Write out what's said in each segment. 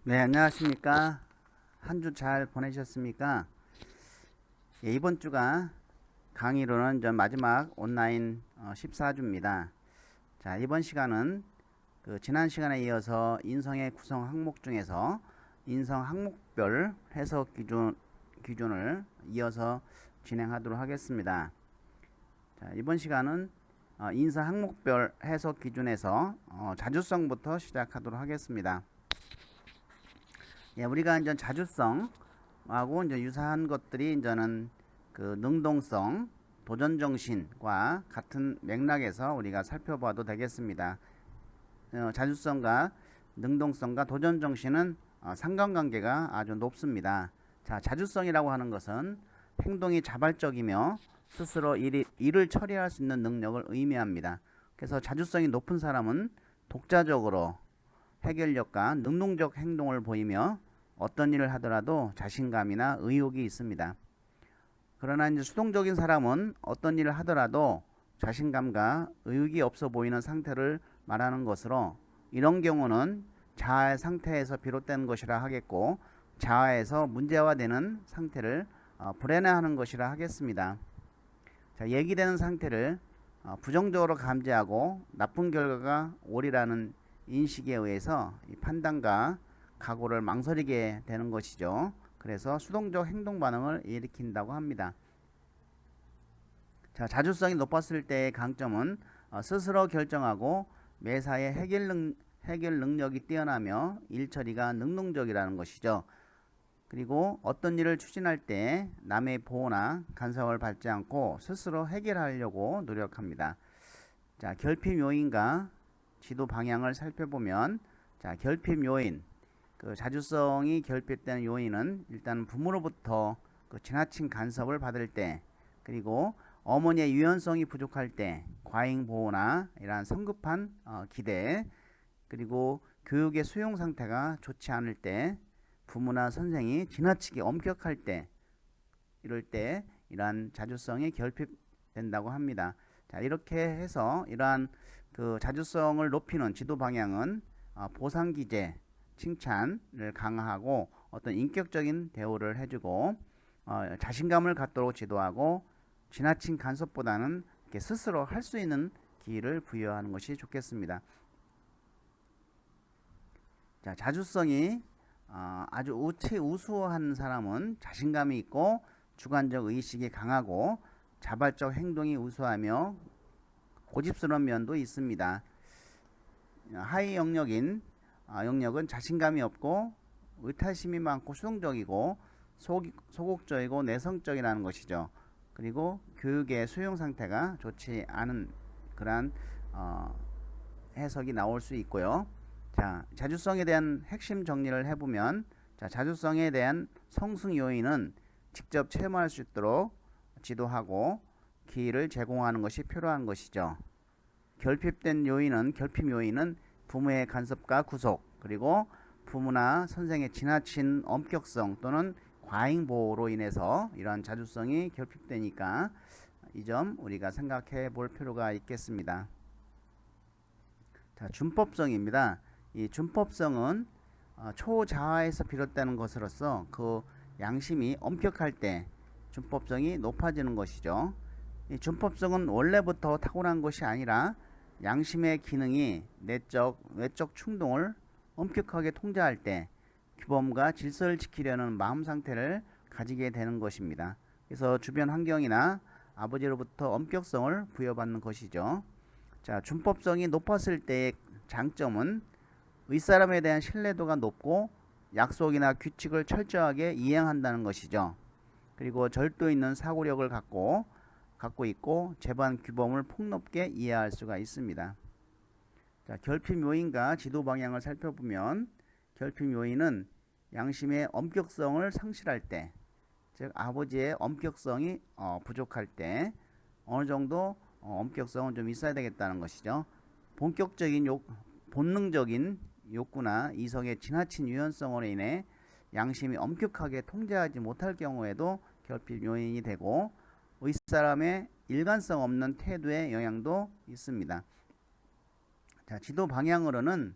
네, 안녕하십니까. 한 주 잘 보내셨습니까? 예, 이번 주가 강의로는 마지막 온라인 14주입니다. 자, 이번 시간은 지난 시간에 이어서 인성의 구성 항목 중에서 인성 항목별 해석 기준을 이어서 진행하도록 하겠습니다. 자, 이번 시간은 인성 항목별 해석 기준에서 자주성부터 시작하도록 하겠습니다. 예, 우리가 이제 자주성하고 이제 유사한 것들이 이제는 능동성, 도전정신과 같은 맥락에서 우리가 살펴봐도 되겠습니다. 자주성과 능동성과 도전정신은 상관관계가 아주 높습니다. 자, 자주성이라고 하는 것은 행동이 자발적이며 스스로 일을 처리할 수 있는 능력을 의미합니다. 그래서 자주성이 높은 사람은 독자적으로 해결력과 능동적 행동을 보이며 어떤 일을 하더라도 자신감이나 의욕이 있습니다. 그러나 이제 수동적인 사람은 어떤 일을 하더라도 자신감과 의욕이 없어 보이는 상태를 말하는 것으로, 이런 경우는 자아의 상태에서 비롯된 것이라 하겠고, 자아에서 문제화되는 상태를 불안해하는 것이라 하겠습니다. 자, 얘기되는 상태를 부정적으로 감지하고 나쁜 결과가 오리라는 인식에 의해서 이 판단과 각오를 망설이게 되는 것이죠. 그래서 수동적 행동 반응을 일으킨다고 합니다. 자, 자주성이 높았을 때의 강점은 스스로 결정하고 매사에 해결 능력이 뛰어나며 일 처리가 능동적이라는 것이죠. 그리고 어떤 일을 추진할 때 남의 보호나 간섭을 받지 않고 스스로 해결하려고 노력합니다. 자, 결핍 요인과 지도 방향을 살펴보면, 자, 결핍 요인, 자주성이 결핍되는 요인은 일단 부모로부터 지나친 간섭을 받을 때, 그리고 어머니의 유연성이 부족할 때, 과잉 보호나 이러한 성급한 기대, 그리고 교육의 수용 상태가 좋지 않을 때, 부모나 선생이 지나치게 엄격할 때, 이럴 때 이러한 자주성이 결핍된다고 합니다. 자, 이렇게 해서 이러한 자주성을 높이는 지도 방향은 보상 기제, 칭찬을 강화하고 어떤 인격적인 대우를 해주고 자신감을 갖도록 지도하고, 지나친 간섭보다는 이렇게 스스로 할 수 있는 기회를 부여하는 것이 좋겠습니다. 자, 자주성이 아주 우수한 사람은 자신감이 있고 주관적 의식이 강하고 자발적 행동이 우수하며 고집스러운 면도 있습니다. 하위 영역은 자신감이 없고 의타심이 많고 수동적이고 소극적이고 내성적이라는 것이죠. 그리고 교육의 수용 상태가 좋지 않은 그러한 해석이 나올 수 있고요. 자, 자주성에 대한 핵심 정리를 해보면, 자, 자주성에 대한 성숙 요인은 직접 체험할 수 있도록 지도하고 기회를 제공하는 것이 필요한 것이죠. 결핍 요인은 부모의 간섭과 구속, 그리고 부모나 선생의 지나친 엄격성 또는 과잉 보호로 인해서 이러한 자주성이 결핍되니까 이 점 우리가 생각해 볼 필요가 있겠습니다. 자, 준법성입니다. 이 준법성은 초자아에서 비롯되는 것으로서 양심이 엄격할 때 준법성이 높아지는 것이죠. 이 준법성은 원래부터 타고난 것이 아니라 양심의 기능이 내적, 외적 충동을 엄격하게 통제할 때 규범과 질서를 지키려는 마음 상태를 가지게 되는 것입니다. 그래서 주변 환경이나 아버지로부터 엄격성을 부여받는 것이죠. 자, 준법성이 높았을 때의 장점은 윗사람에 대한 신뢰도가 높고 약속이나 규칙을 철저하게 이행한다는 것이죠. 그리고 절도 있는 사고력을 갖고 있고 제반 규범을 폭넓게 이해할 수가 있습니다. 자, 결핍 요인과 지도 방향을 살펴보면, 결핍 요인은 양심의 엄격성을 상실할 때, 즉 아버지의 엄격성이 부족할 때 어느 정도 엄격성은 좀 있어야 되겠다는 것이죠. 본능적인 욕구나 이성의 지나친 유연성으로 인해 양심이 엄격하게 통제하지 못할 경우에도 결핍 요인이 되고, 윗사람의 일관성 없는 태도의 영향도 있습니다. 자, 지도 방향으로는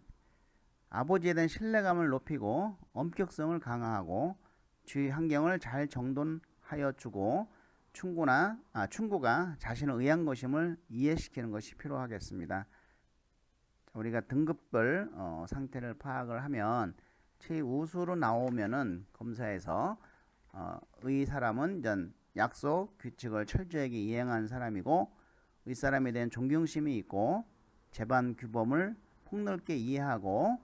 아버지에 대한 신뢰감을 높이고 엄격성을 강화하고 주위 환경을 잘 정돈하여 주고 충고가 자신을 의한 것임을 이해시키는 것이 필요하겠습니다. 우리가 등급별 상태를 파악을 하면 최우수로 나오면은 검사에서 의 사람은 약속 규칙을 철저하게 이행한 사람이고 윗사람에 대한 존경심이 있고 재반 규범을 폭넓게 이해하고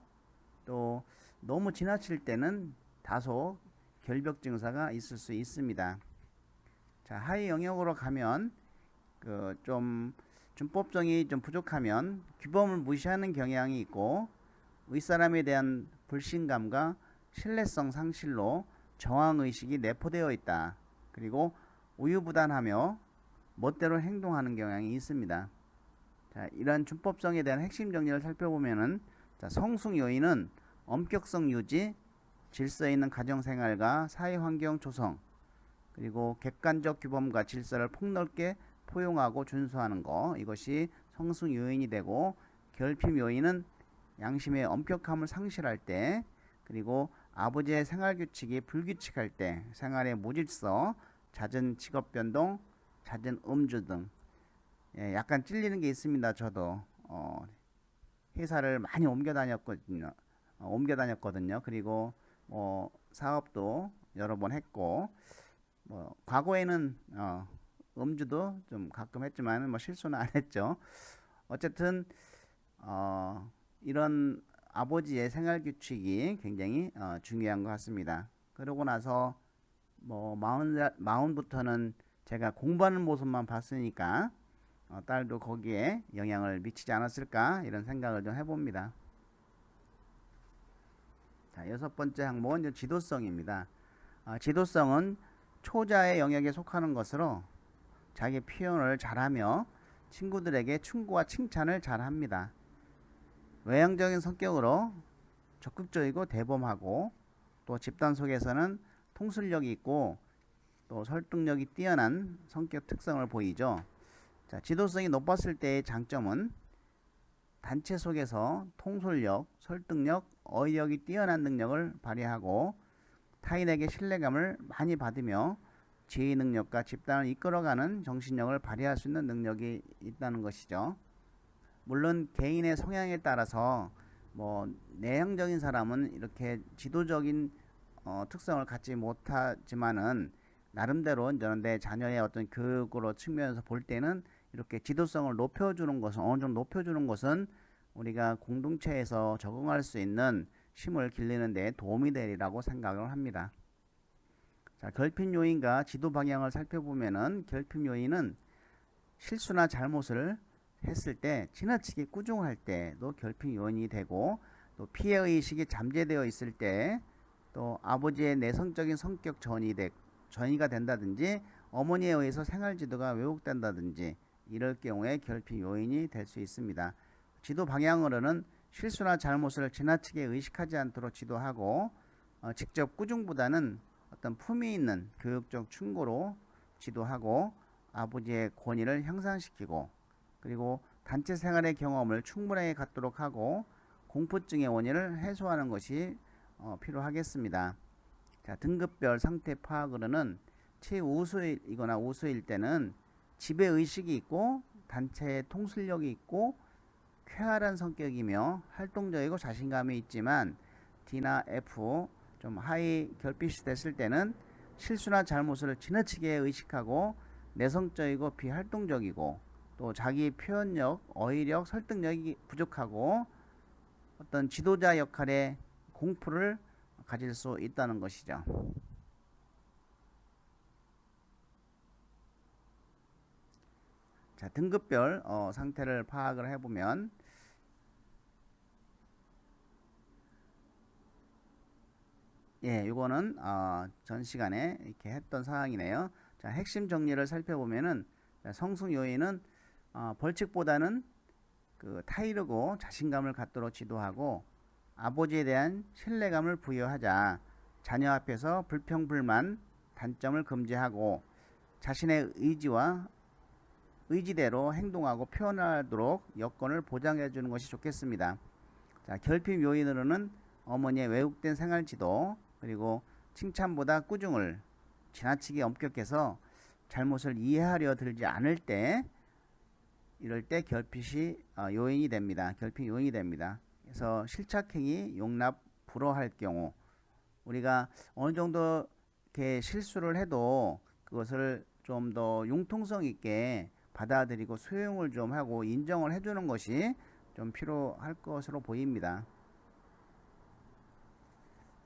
또 너무 지나칠 때는 다소 결벽 증사가 있을 수 있습니다. 자, 하위 영역으로 가면 좀 준법성이 좀 부족하면 규범을 무시하는 경향이 있고 윗사람에 대한 불신감과 신뢰성 상실로 저항의식이 내포되어 있다. 그리고 우유부단하며 멋대로 행동하는 경향이 있습니다. 자, 이러한 준법성에 대한 핵심 정리를 살펴보면은 성숙 요인은 엄격성 유지, 질서 있는 가정생활과 사회환경 조성, 그리고 객관적 규범과 질서를 폭넓게 포용하고 준수하는 것, 이것이 성숙 요인이 되고, 결핍 요인은 양심의 엄격함을 상실할 때, 그리고 아버지의 생활규칙이 불규칙할 때, 생활의 무질서, 잦은 직업변동, 잦은 음주 등 약간 찔리는 게 있습니다. 저도 회사를 많이 옮겨 다녔거든요. 그리고 사업도 여러 번 했고, 과거에는 음주도 좀 가끔 했지만 실수는 안 했죠. 어쨌든 이런 아버지의 생활 규칙이 굉장히 중요한 것 같습니다. 그러고 나서 마흔부터는 제가 공부하는 모습만 봤으니까 딸도 거기에 영향을 미치지 않았을까 이런 생각을 좀 해봅니다. 자, 6번째 항목은 지도성입니다. 지도성은 초자의 영역에 속하는 것으로 자기 표현을 잘하며 친구들에게 충고와 칭찬을 잘합니다. 외향적인 성격으로 적극적이고 대범하고 또 집단 속에서는 통솔력이 있고 또 설득력이 뛰어난 성격 특성을 보이죠. 자, 지도성이 높았을 때의 장점은 단체 속에서 통솔력, 설득력, 어휘력이 뛰어난 능력을 발휘하고 타인에게 신뢰감을 많이 받으며 지휘 능력과 집단을 이끌어가는 정신력을 발휘할 수 있는 능력이 있다는 것이죠. 물론 개인의 성향에 따라서 내향적인 사람은 이렇게 지도적인 특성을 갖지 못하지만은 나름대로 내 자녀의 어떤 교육으로 측면에서 볼 때는 이렇게 지도성을 높여주는 것은 어느 정도 높여주는 것은 우리가 공동체에서 적응할 수 있는 힘을 길리는 데 도움이 되리라고 생각을 합니다. 자, 결핍 요인과 지도 방향을 살펴보면은 결핍 요인은 실수나 잘못을 했을 때 지나치게 꾸중할 때도 결핍 요인이 되고 또 피해 의식이 잠재되어 있을 때 또 아버지의 내성적인 성격 전이가 된다든지 어머니에 의해서 생활 지도가 왜곡된다든지 이럴 경우에 결핍 요인이 될 수 있습니다. 지도 방향으로는 실수나 잘못을 지나치게 의식하지 않도록 지도하고 직접 꾸중보다는 어떤 품위 있는 교육적 충고로 지도하고 아버지의 권위를 향상시키고 그리고 단체 생활의 경험을 충분하게 갖도록 하고 공포증의 원인을 해소하는 것이 필요하겠습니다. 자, 등급별 상태 파악으로는 최우수이거나 우수일 때는 지배의식이 있고 단체의 통솔력이 있고 쾌활한 성격이며 활동적이고 자신감이 있지만 D나 F 좀 하위 결핍이 됐을 때는 실수나 잘못을 지나치게 의식하고 내성적이고 비활동적이고 또 자기 표현력, 어휘력, 설득력이 부족하고 어떤 지도자 역할에 공포를 가질 수 있다는 것이죠. 자, 등급별 상태를 파악을 해보면 이거는 전 시간에 이렇게 했던 사항이네요. 자, 핵심 정리를 살펴보면은 성숙 요인은 벌칙보다는 타이르고 자신감을 갖도록 지도하고 아버지에 대한 신뢰감을 부여하자. 자녀 앞에서 불평불만, 단점을 금지하고 자신의 의지대로 행동하고 표현하도록 여건을 보장해 주는 것이 좋겠습니다. 자, 결핍 요인으로는 어머니의 왜곡된 생활지도, 그리고 칭찬보다 꾸중을 지나치게 엄격해서 잘못을 이해하려 들지 않을 때, 이럴 때 결핍이 요인이 됩니다. 결핍 요인이 됩니다. 그래서 실착행위, 용납, 불허할 경우, 우리가 어느 정도 이렇게 실수를 해도 그것을 좀 더 융통성 있게 받아들이고 수용을 좀 하고 인정을 해주는 것이 좀 필요할 것으로 보입니다.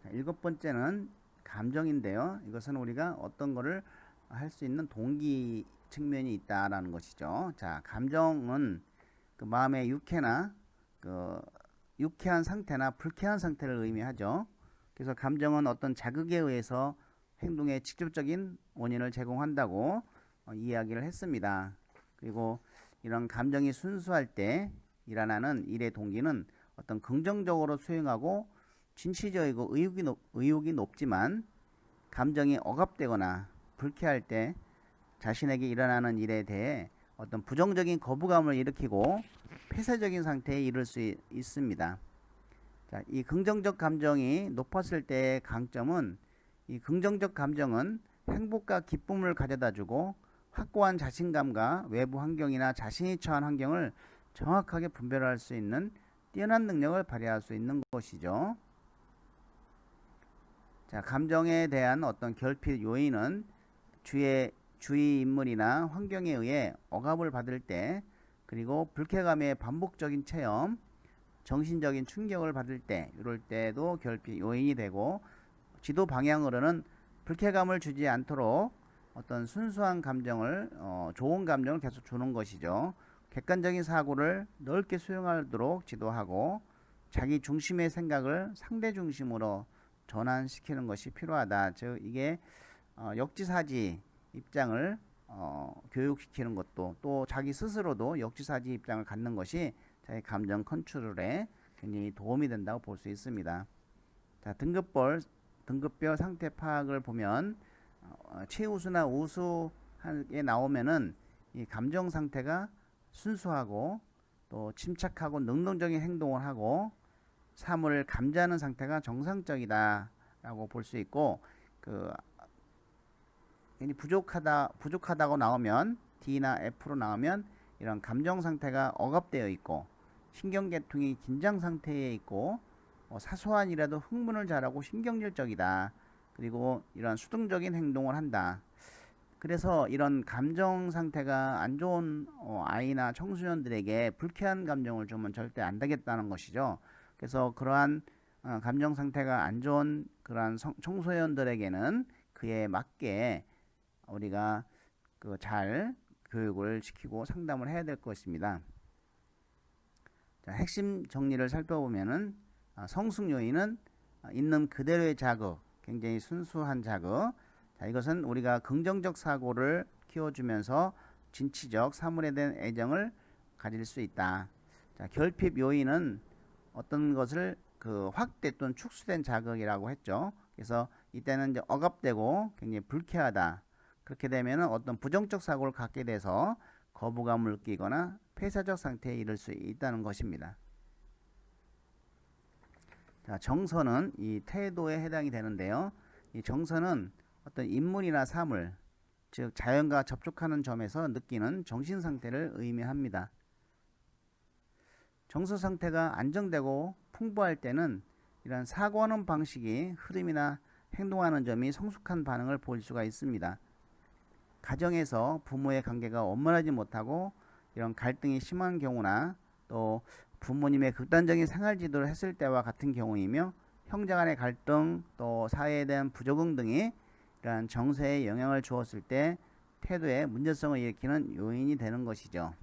자, 7번째는 감정인데요. 이것은 우리가 어떤 거를 할 수 있는 동기 측면이 있다라는 것이죠. 자, 감정은 그 마음의 유쾌나 그 유쾌한 상태나 불쾌한 상태를 의미하죠. 그래서 감정은 어떤 자극에 의해서 행동의 직접적인 원인을 제공한다고 이야기를 했습니다. 그리고 이런 감정이 순수할 때 일어나는 일의 동기는 어떤 긍정적으로 수행하고 진취적이고 의욕이 높지만, 감정이 억압되거나 불쾌할 때 자신에게 일어나는 일에 대해 어떤 부정적인 거부감을 일으키고 폐쇄적인 상태에 이를 수 있습니다. 자, 이 긍정적 감정이 높았을 때의 강점은, 이 긍정적 감정은 행복과 기쁨을 가져다주고 확고한 자신감과 외부 환경이나 자신이 처한 환경을 정확하게 분별할 수 있는 뛰어난 능력을 발휘할 수 있는 것이죠. 자, 감정에 대한 어떤 결핍 요인은 주위 인물이나 환경에 의해 억압을 받을 때, 그리고 불쾌감의 반복적인 체험, 정신적인 충격을 받을 때, 이럴 때도 결핍 요인이 되고, 지도 방향으로는 불쾌감을 주지 않도록 어떤 순수한 감정을, 좋은 감정을 계속 주는 것이죠. 객관적인 사고를 넓게 수용하도록 지도하고, 자기 중심의 생각을 상대 중심으로 전환시키는 것이 필요하다. 즉 이게 역지사지 입장을 교육시키는 것도, 또 자기 스스로도 역지사지 입장을 갖는 것이 자기 감정 컨트롤에 굉장히 도움이 된다고 볼 수 있습니다. 자, 등급별 상태 파악을 보면 최우수나 우수하게 나오면은 이 감정 상태가 순수하고 또 침착하고 능동적인 행동을 하고 사물을 감지하는 상태가 정상적이다라고 볼 수 있고, 부족하다고 나오면 D나 F로 나오면 이런 감정 상태가 억압되어 있고 신경계통이 긴장 상태에 있고 사소한 일에도 흥분을 잘하고 신경질적이다. 그리고 이런 수동적인 행동을 한다. 그래서 이런 감정 상태가 안 좋은 아이나 청소년들에게 불쾌한 감정을 주면 절대 안 되겠다는 것이죠. 그래서 그러한 감정 상태가 안 좋은 그러한 청소년들에게는 그에 맞게 우리가 잘 교육을 시키고 상담을 해야 될 것입니다. 자, 핵심 정리를 살펴보면은 성숙 요인은 있는 그대로의 자극, 굉장히 순수한 자극. 자, 이것은 우리가 긍정적 사고를 키워주면서 진취적 사물에 대한 애정을 가질 수 있다. 자, 결핍 요인은 어떤 것을 확대 또는 축소된 자극이라고 했죠. 그래서 이때는 이제 억압되고 굉장히 불쾌하다. 그렇게 되면은 어떤 부정적 사고를 갖게 돼서 거부감을 느끼거나 폐쇄적 상태에 이를 수 있다는 것입니다. 자, 정서는 이 태도에 해당이 되는데요. 이 정서는 어떤 인물이나 사물, 즉 자연과 접촉하는 점에서 느끼는 정신 상태를 의미합니다. 정서 상태가 안정되고 풍부할 때는 이런 사고하는 방식이 흐름이나 행동하는 점이 성숙한 반응을 보일 수가 있습니다. 가정에서 부모의 관계가 원만하지 못하고 이런 갈등이 심한 경우나 또 부모님의 극단적인 생활 지도를 했을 때와 같은 경우이며, 형제 간의 갈등 또 사회에 대한 부적응 등이 이러한 정서에 영향을 주었을 때 태도에 문제성을 일으키는 요인이 되는 것이죠.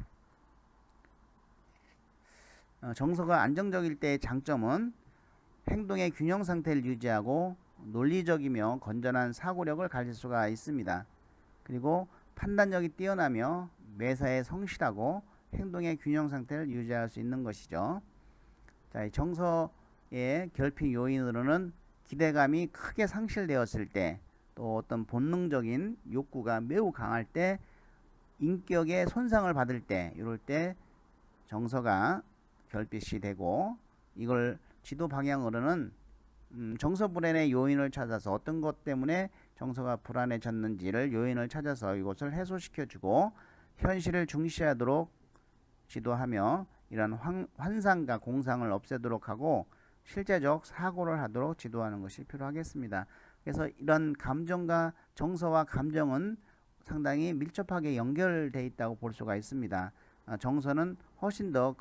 정서가 안정적일 때의 장점은 행동의 균형 상태를 유지하고 논리적이며 건전한 사고력을 가질 수가 있습니다. 그리고 판단력이 뛰어나며 매사에 성실하고 행동의 균형 상태를 유지할 수 있는 것이죠. 자, 이 정서의 결핍 요인으로는 기대감이 크게 상실되었을 때, 또 어떤 본능적인 욕구가 매우 강할 때, 인격의 손상을 받을 때, 이럴 때 정서가 결핍이 되고, 이걸 지도 방향으로는 정서 불안의 요인을 찾아서 어떤 것 때문에 정서가 불안해졌는지를 요인을 찾아서 이것을 해소시켜주고 현실을 중시하도록 지도하며 이런 환상과 공상을 없애도록 하고 실제적 사고를 하도록 지도하는 것이 필요하겠습니다. 그래서 이런 감정과 정서와 감정은 상당히 밀접하게 연결되어 있다고 볼 수가 있습니다. 정서는 훨씬 더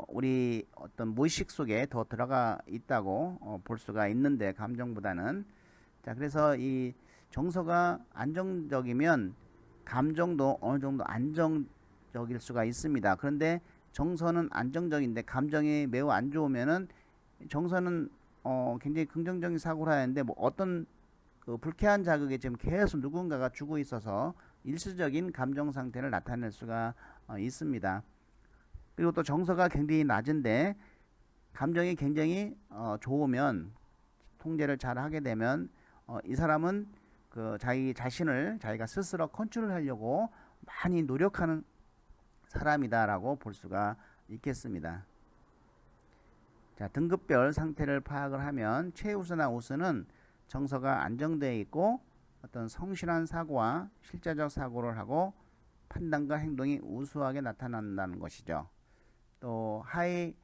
우리 어떤 무의식 속에 더 들어가 있다고 볼 수가 있는데 감정보다는 자 그래서 이 정서가 안정적이면 감정도 어느 정도 안정적일 수가 있습니다. 그런데 정서는 안정적인데 감정이 매우 안 좋으면은 정서는 굉장히 긍정적인 사고를 하는데 뭐 어떤 그 불쾌한 자극에 지금 계속 누군가가 주고 있어서 일시적인 감정 상태를 나타낼 수가 있습니다. 그리고 또 정서가 굉장히 낮은데 감정이 굉장히 좋으면 통제를 잘 하게 되면 이 사람은 그 자기 자신을 자기가 스스로 컨트롤하려고 많이 노력하는 사람이다라고 볼 수가 있겠습니다. 자, 등급별 상태를 파악을 하면 최우수나 우수는 정서가 안정되어 있고 어떤 성실한 사고와 실제적 사고를 하고 판단과 행동이 우수하게 나타난다는 것이죠. 또 하이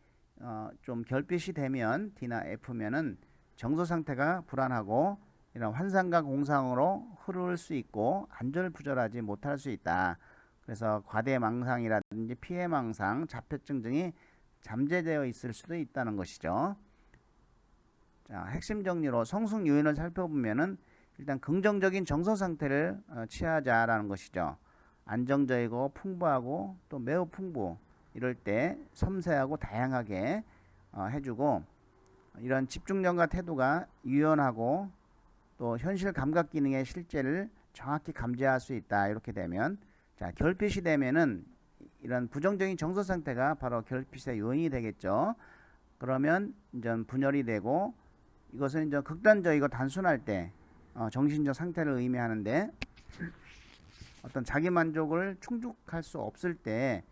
좀 결핍이 되면 D나 F면은 정서 상태가 불안하고 이런 환상과 공상으로 흐를 수 있고 안절부절하지 못할 수 있다. 그래서 과대망상이라든지 피해망상, 자폐증 등이 잠재되어 있을 수도 있다는 것이죠. 자, 핵심 정리로 성숙 요인을 살펴보면은 일단 긍정적인 정서 상태를 취하자라는 것이죠. 안정적이고 풍부하고 또 매우 풍부 이럴 때 섬세하고 다양하게 해주고 이런 집중력과 태도가 유연하고 또 현실 감각 기능의 실제를 정확히 감지할 수 있다. 이렇게 되면 자 결핍이 되면은 이런 부정적인 정서 상태가 바로 결핍의 요인이 되겠죠. 그러면 이제 분열이 되고 이것은 이제 극단적이고 단순할 때 정신적 상태를 의미하는데 어떤 자기 만족을 충족할 수 없을 때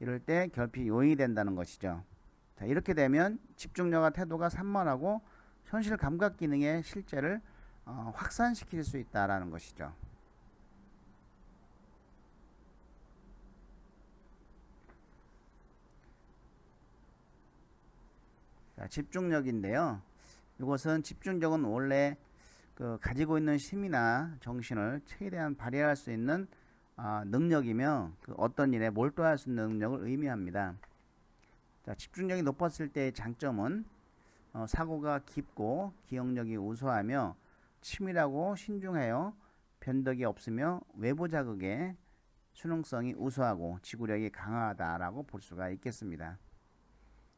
이럴 때 결핍이 요인이 된다는 것이죠. 자, 이렇게 되면 집중력과 태도가 산만하고 현실 감각 기능의 실제를 확산시킬 수 있다라는 것이죠. 자, 집중력인데요. 이것은 집중력은 원래 가지고 있는 힘이나 정신을 최대한 발휘할 수 있는 능력이며 어떤 일에 몰두할 수 있는 능력을 의미합니다. 자, 집중력이 높았을 때의 장점은 사고가 깊고 기억력이 우수하며 치밀하고 신중하여 변덕이 없으며 외부 자극에 수능성이 우수하고 지구력이 강하다라고 볼 수가 있겠습니다.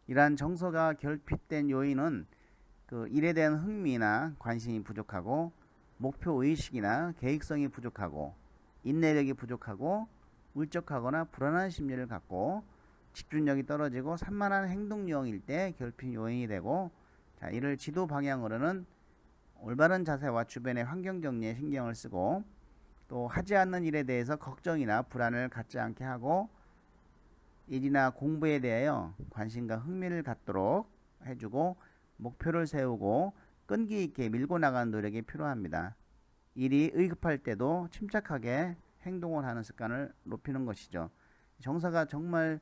이러한 정서가 결핍된 요인은 일에 대한 흥미나 관심이 부족하고 목표 의식이나 계획성이 부족하고 인내력이 부족하고 울적하거나 불안한 심리를 갖고 집중력이 떨어지고 산만한 행동 유형일 때 결핍 요인이 되고 자, 이를 지도 방향으로는 올바른 자세와 주변의 환경 정리에 신경을 쓰고 또 하지 않는 일에 대해서 걱정이나 불안을 갖지 않게 하고 일이나 공부에 대하여 관심과 흥미를 갖도록 해주고 목표를 세우고 끈기 있게 밀고 나가는 노력이 필요합니다. 일이 의급할 때도 침착하게 행동을 하는 습관을 높이는 것이죠. 정서가 정말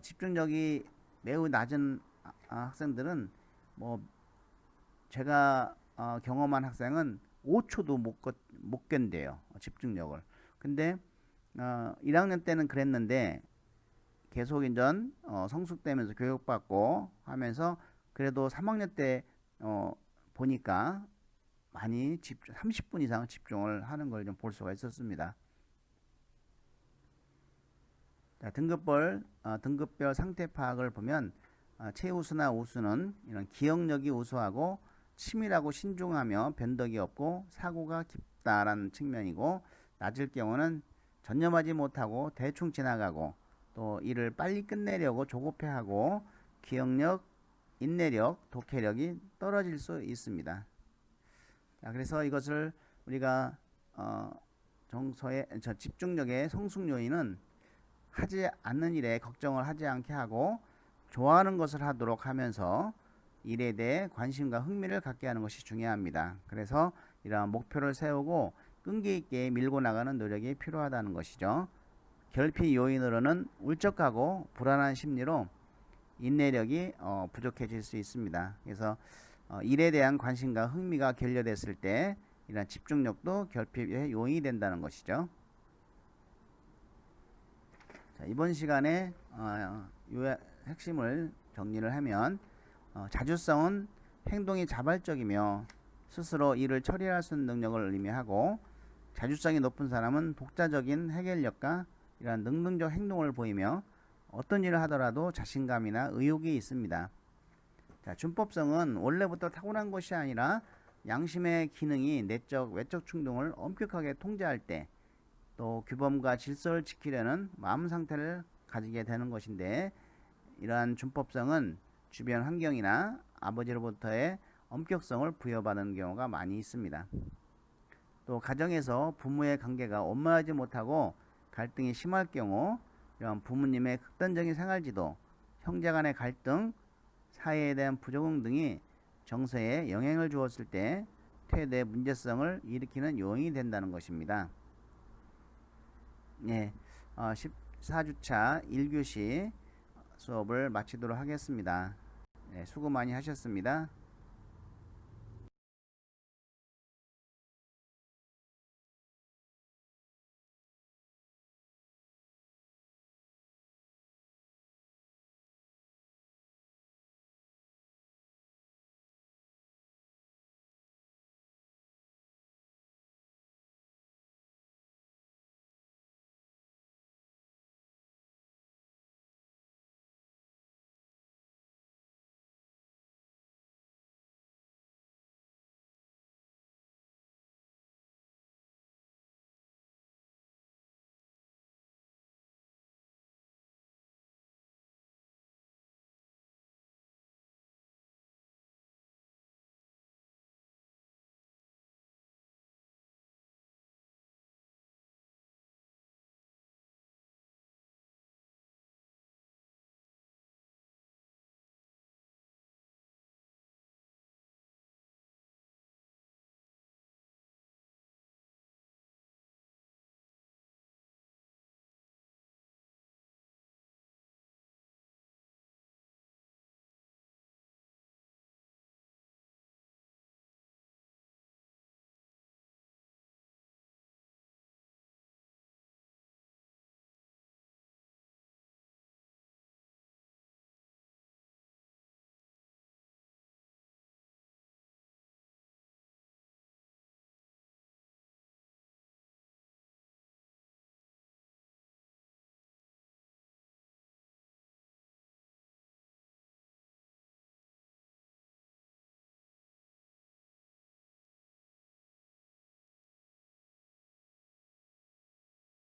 집중력이 매우 낮은 학생들은 뭐 제가 경험한 학생은 5초도 못 견뎌요. 집중력을. 근데 1학년 때는 그랬는데 계속 인전 성숙되면서 교육받고 하면서 그래도 3학년 때 보니까 많이 30분 이상 집중을 하는 걸 좀 볼 수가 있었습니다. 자, 등급별 상태 파악을 보면 최우수나 우수는 이런 기억력이 우수하고 치밀하고 신중하며 변덕이 없고 사고가 깊다라는 측면이고 낮을 경우는 전념하지 못하고 대충 지나가고 또 일을 빨리 끝내려고 조급해하고 기억력, 인내력, 독해력이 떨어질 수 있습니다. 자, 그래서 이것을 우리가 집중력의 성숙 요인은 하지 않는 일에 걱정을 하지 않게 하고 좋아하는 것을 하도록 하면서 일에 대해 관심과 흥미를 갖게 하는 것이 중요합니다. 그래서 이러한 목표를 세우고 끈기 있게 밀고 나가는 노력이 필요하다는 것이죠. 결핍 요인으로는 울적하고 불안한 심리로 인내력이 부족해질 수 있습니다. 그래서 일에 대한 관심과 흥미가 결여됐을 때 이런 집중력도 결핍의 요인이 된다는 것이죠. 자, 이번 시간에 핵심을 정리를 하면 자주성은 행동이 자발적이며 스스로 일을 처리할 수 있는 능력을 의미하고, 자주성이 높은 사람은 독자적인 해결력과 이러한 능동적 행동을 보이며 어떤 일을 하더라도 자신감이나 의욕이 있습니다. 자, 준법성은 원래부터 타고난 것이 아니라 양심의 기능이 내적, 외적 충동을 엄격하게 통제할 때 또 규범과 질서를 지키려는 마음 상태를 가지게 되는 것인데, 이러한 준법성은 주변 환경이나 아버지로부터의 엄격성을 부여받는 경우가 많이 있습니다. 또 가정에서 부모의 관계가 원만하지 못하고 갈등이 심할 경우 이런 부모님의 극단적인 생활지도, 형제 간의 갈등, 사회에 대한 부적응 등이 정서에 영향을 주었을 때 퇴대 문제성을 일으키는 요인이 된다는 것입니다. 네, 14주차 1교시 수업을 마치도록 하겠습니다. 네, 수고 많이 하셨습니다.